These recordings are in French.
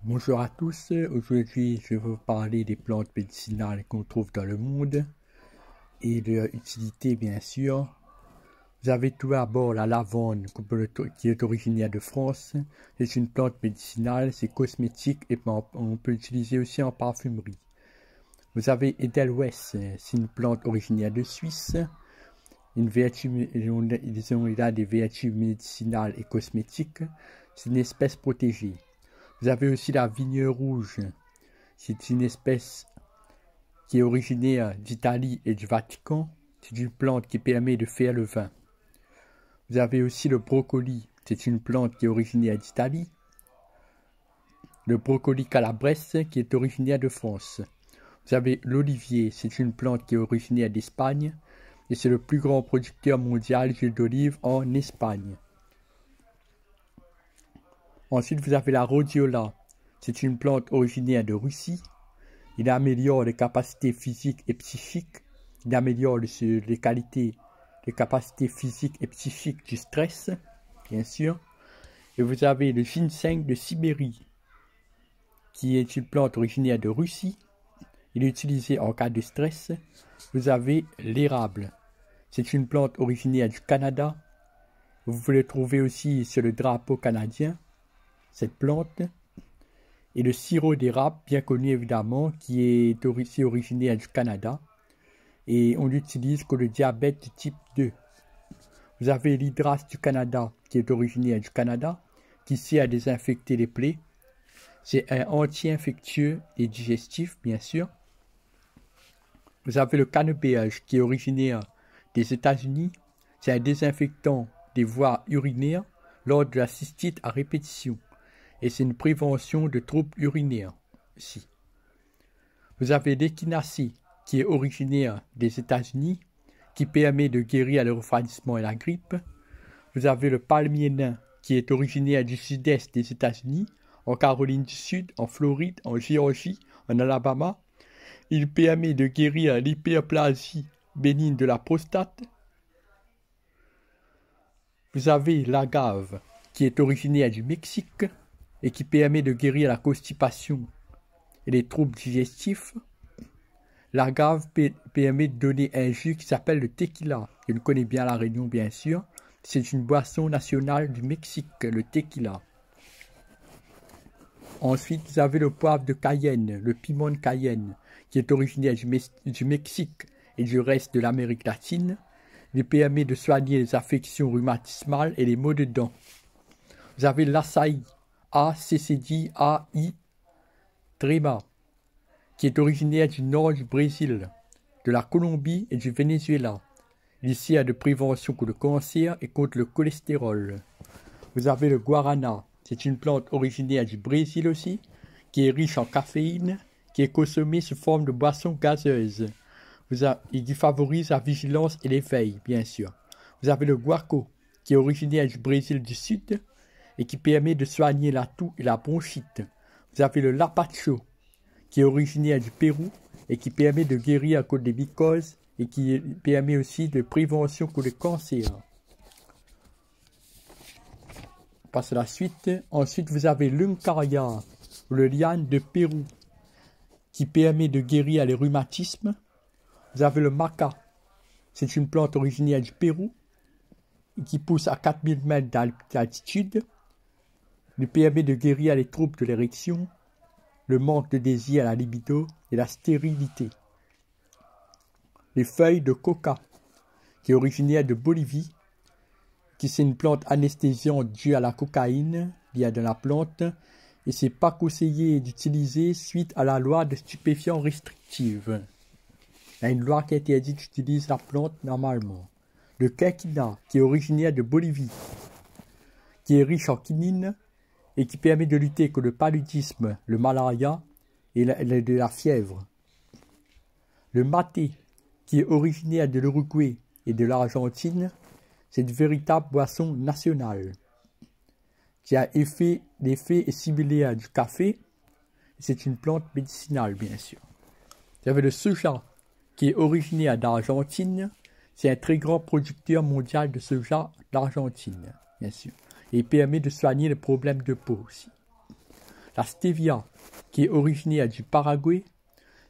Bonjour à tous, aujourd'hui je vais vous parler des plantes médicinales qu'on trouve dans le monde et de leur utilité bien sûr. Vous avez tout d'abord la lavande qui est originaire de France. C'est une plante médicinale, c'est cosmétique et on peut l'utiliser aussi en parfumerie. Vous avez Edelweiss, c'est une plante originaire de Suisse. Il a des vertus médicinales et cosmétiques. C'est une espèce protégée. Vous avez aussi la vigne rouge. C'est une espèce qui est originaire d'Italie et du Vatican. C'est une plante qui permet de faire le vin. Vous avez aussi le brocoli. C'est une plante qui est originaire d'Italie. Le brocoli calabrese qui est originaire de France. Vous avez l'olivier. C'est une plante qui est originaire d'Espagne. Et c'est le plus grand producteur mondial d'huile d'olive en Espagne. Ensuite, vous avez la rhodiola. C'est une plante originaire de Russie. Il améliore les capacités physiques et psychiques. Il améliore les capacités physiques et psychiques du stress, bien sûr. Et vous avez le ginseng de Sibérie, qui est une plante originaire de Russie. Il est utilisé en cas de stress. Vous avez l'érable. C'est une plante originaire du Canada. Vous pouvez le trouver aussi sur le drapeau canadien, cette plante. Et le sirop d'érable, bien connu évidemment, qui est aussi originaire du Canada. Et on l'utilise pour le diabète de type 2. Vous avez l'hydrasse du Canada, qui est originaire du Canada, qui sert à désinfecter les plaies. C'est un anti-infectieux et digestif, bien sûr. Vous avez le canneberge, qui est originaire des États-Unis. C'est un désinfectant des voies urinaires lors de la cystite à répétition. Et c'est une prévention de troubles urinaires aussi. Vous avez l'échinacée, qui est originaire des États-Unis, qui permet de guérir le refroidissement et la grippe. Vous avez le palmier nain, qui est originaire du sud-est des États-Unis, en Caroline du Sud, en Floride, en Géorgie, en Alabama. Il permet de guérir l'hyperplasie bénigne de la prostate. Vous avez l'agave, qui est originaire du Mexique, et qui permet de guérir la constipation et les troubles digestifs. L'agave permet de donner un jus qui s'appelle le tequila. Je le connais bien à La Réunion, bien sûr. C'est une boisson nationale du Mexique, le tequila. Ensuite, vous avez le poivre de Cayenne, le piment de Cayenne, qui est originaire du Mexique et du reste de l'Amérique latine. Il permet de soigner les affections rhumatismales et les maux de dents. Vous avez l'açaï, A-C-C-D-A-I, Trema, qui est originaire du nord du Brésil, de la Colombie et du Venezuela. Il sert de prévention contre le cancer et contre le cholestérol. Vous avez le guarana, c'est une plante originaire du Brésil aussi, qui est riche en caféine, qui est consommée sous forme de boisson gazeuse. Et qui favorise la vigilance et l'éveil, bien sûr. Vous avez le guaco, qui est originaire du Brésil du Sud, et qui permet de soigner la toux et la bronchite. Vous avez le lapacho, qui est originaire du Pérou et qui permet de guérir contre les mycoses et qui permet aussi de prévention contre le cancer. On passe à la suite. Ensuite, vous avez l'uncaria, le liane de Pérou, qui permet de guérir les rhumatismes. Vous avez le maca, c'est une plante originaire du Pérou qui pousse à 4000 mètres d'altitude. Il permet de guérir les troubles de l'érection, le manque de désir à la libido et la stérilité. Les feuilles de coca, qui est originaire de Bolivie, qui c'est une plante anesthésiante due à la cocaïne, il y a de la plante, et c'est pas conseillé d'utiliser suite à la loi de stupéfiants restrictive. Il y a une loi qui interdit d'utiliser la plante normalement. Le quinquina, qui est originaire de Bolivie, qui est riche en quinine, et qui permet de lutter contre le paludisme, le malaria et de la fièvre. Le maté, qui est originaire de l'Uruguay et de l'Argentine, c'est une véritable boisson nationale, qui a l'effet similaire du café. C'est une plante médicinale, bien sûr. Vous avez le soja, qui est originaire d'Argentine. C'est un très grand producteur mondial de soja d'Argentine, bien sûr. Et il permet de soigner les problèmes de peau aussi. La stevia, qui est originaire du Paraguay,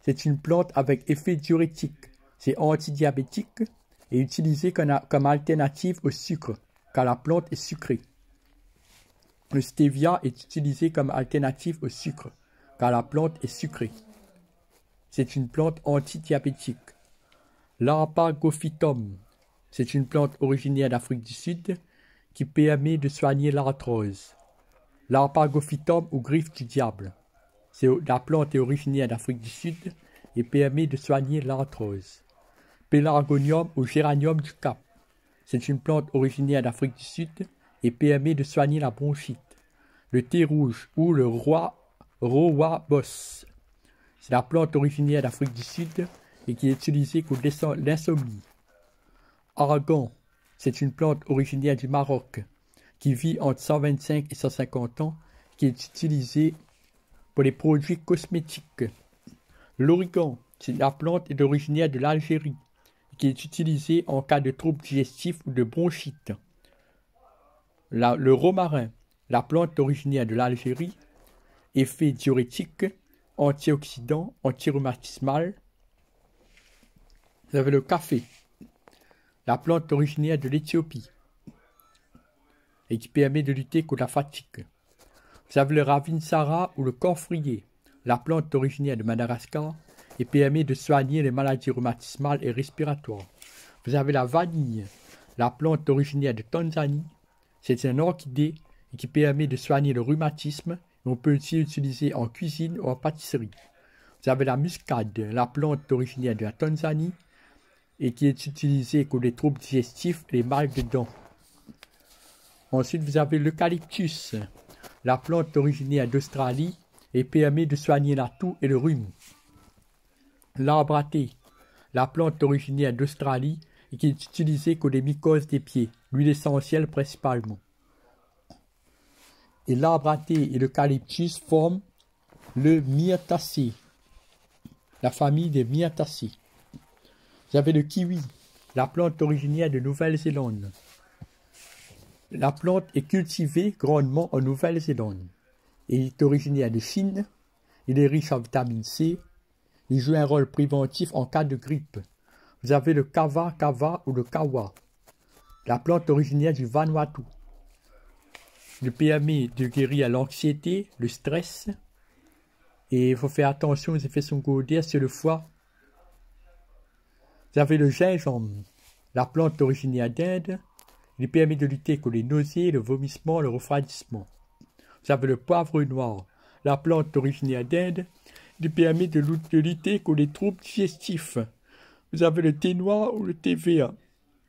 c'est une plante avec effet diurétique. C'est antidiabétique et utilisé comme alternative au sucre, car la plante est sucrée. Le stevia est utilisé comme alternative au sucre, car la plante est sucrée. C'est une plante antidiabétique. L'Arpagophytum, c'est une plante originaire d'Afrique du Sud qui permet de soigner l'arthrose. L'Arpagophytum ou griffe du diable. La plante est originaire d'Afrique du Sud et permet de soigner l'arthrose. Pelargonium ou géranium du Cap. C'est une plante originaire d'Afrique du Sud et permet de soigner la bronchite. Le thé rouge ou le rooibos. C'est la plante originaire d'Afrique du Sud et qui est utilisée contre l'insomnie. Argan, c'est une plante originaire du Maroc qui vit entre 125 et 150 ans, qui est utilisée pour les produits cosmétiques. L'origan, la plante est originaire de l'Algérie, qui est utilisée en cas de troubles digestifs ou de bronchite. Le romarin, la plante originaire de l'Algérie, effet diurétique, antioxydant, antirhumatismal. Vous avez le café, la plante originaire de l'Éthiopie, et qui permet de lutter contre la fatigue. Vous avez le ravinsara ou le camphrier, la plante originaire de Madagascar, et permet de soigner les maladies rhumatismales et respiratoires. Vous avez la vanille, la plante originaire de Tanzanie. C'est un orchidée et qui permet de soigner le rhumatisme. On peut aussi l'utiliser en cuisine ou en pâtisserie. Vous avez la muscade, la plante originaire de la Tanzanie et qui est utilisée contre les troubles digestifs et les mal de dents. Ensuite, vous avez l'eucalyptus, la plante originaire d'Australie et permet de soigner la toux et le rhume. L'arbre à thé, la plante originaire d'Australie et qui est utilisée contre les mycoses des pieds, l'huile essentielle principalement. Et l'arbre à thé et l'eucalyptus forment le myrtacée, la famille des myrtacées. Vous avez le kiwi, la plante originaire de Nouvelle-Zélande. La plante est cultivée grandement en Nouvelle-Zélande. Il est originaire de Chine. Il est riche en vitamine C. Il joue un rôle préventif en cas de grippe. Vous avez le kava ou le kawa. La plante originaire du Vanuatu. Il permet de guérir l'anxiété, le stress. Et il faut faire attention aux effets secondaires sur le foie. Vous avez le gingembre, la plante originaire d'Inde. Il permet de lutter contre les nausées, le vomissement, le refroidissement. Vous avez le poivre noir, la plante originaire d'Inde. Il permet de lutter contre les troubles digestifs. Vous avez le thé noir ou le thé vert,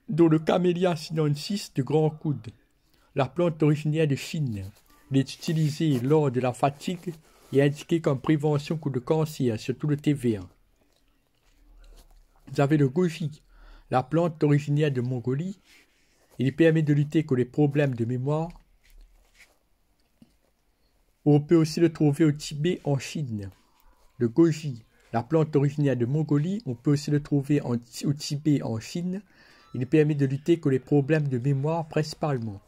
dont le Camellia sinensis de grand coude. La plante originaire de Chine. Il est utilisé lors de la fatigue et indiqué comme prévention contre le cancer, surtout le thé vert. Vous avez le goji, la plante originaire de Mongolie. Il permet de lutter contre les problèmes de mémoire. On peut aussi le trouver au Tibet en Chine. Le goji, la plante originaire de Mongolie, on peut aussi le trouver au Tibet en Chine. Il permet de lutter contre les problèmes de mémoire principalement.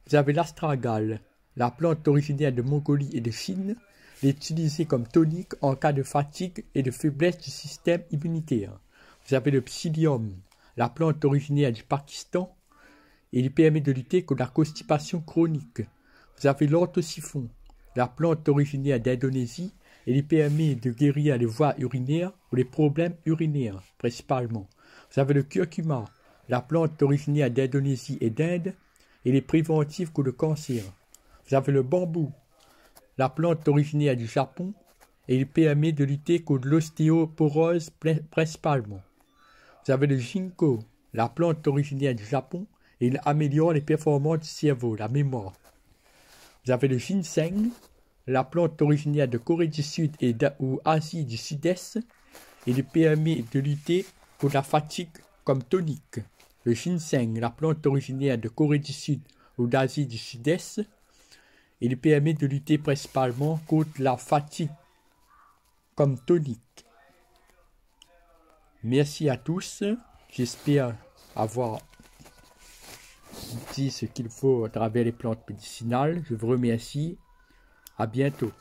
Vous avez l'astragale, la plante originaire de Mongolie et de Chine. Il est utilisé comme tonique en cas de fatigue et de faiblesse du système immunitaire. Vous avez le psyllium, la plante originaire du Pakistan. Et il permet de lutter contre la constipation chronique. Vous avez l'orthosiphon, la plante originaire d'Indonésie, et il permet de guérir les voies urinaires ou les problèmes urinaires, principalement. Vous avez le curcuma, la plante originaire d'Indonésie et d'Inde, et il est préventif contre le cancer. Vous avez le bambou, la plante originaire du Japon, et il permet de lutter contre l'ostéoporose principalement. Vous avez le ginkgo, la plante originaire du Japon, et il améliore les performances du cerveau, la mémoire. Vous avez le ginseng, la plante originaire de Corée du Sud et ou Asie du Sud-Est. Il permet de lutter contre la fatigue comme tonique. Le ginseng, la plante originaire de Corée du Sud ou d'Asie du Sud-Est. Il permet de lutter principalement contre la fatigue comme tonique. Merci à tous. J'espère avoir dit ce qu'il faut à travers les plantes médicinales. Je vous remercie. À bientôt.